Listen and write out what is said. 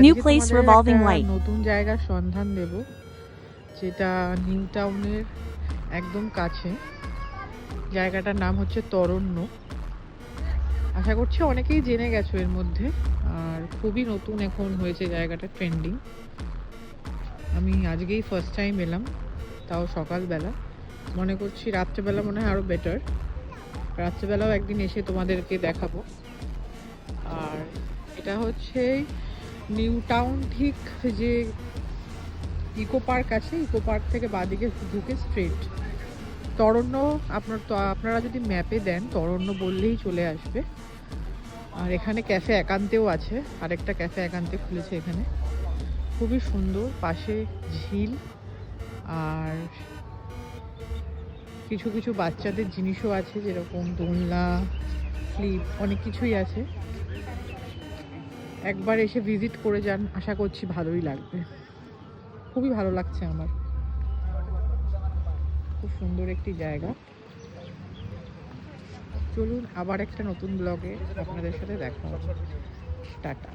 New আজকে place তোমাদের revolving একটা light. নতুন জায়গার সন্ধান দেব, যেটা নিউ টাউনের একদম কাছে। জায়গাটার নাম হচ্ছে তরণ্য। আশা করছি অনেকেই জেনে গেছো এর মধ্যে, আর খুবই নতুন এখন হয়েছে জায়গাটা, ট্রেন্ডিং। আমি আজকেই ফার্স্ট টাইম এলাম, তাও সকালবেলা। মনে করছি রাত্রেবেলা মনে হয় আরও বেটার। রাত্রেবেলাও একদিন এসে তোমাদেরকে দেখাবো। আর এটা হচ্ছে নিউ টাউন, ঠিক যে ইকো পার্ক আছে, ইকো পার্ক থেকে বাঁদিকে ঢুকে স্ট্রেট তরণ্য। আপনারা যদি ম্যাপে দেন তরণ্য বললেই চলে আসবে। আর এখানে ক্যাফে একান্তেও আছে, আরেকটা ক্যাফে একান্তে খুলেছে এখানে, খুবই সুন্দর। পাশে ঝিল, আর কিছু কিছু বাচ্চাদের জিনিসও আছে, যেরকম দোলনা, স্লিপ, অনেক কিছুই আছে। একবার এসে ভিজিট করে যান, আশা করছি ভালোই লাগবে। খুবই ভালো লাগছে আমার, খুব সুন্দর একটি জায়গা। চলুন আবার একটা নতুন ব্লগে আপনাদের সাথে দেখা হবে। টাটা।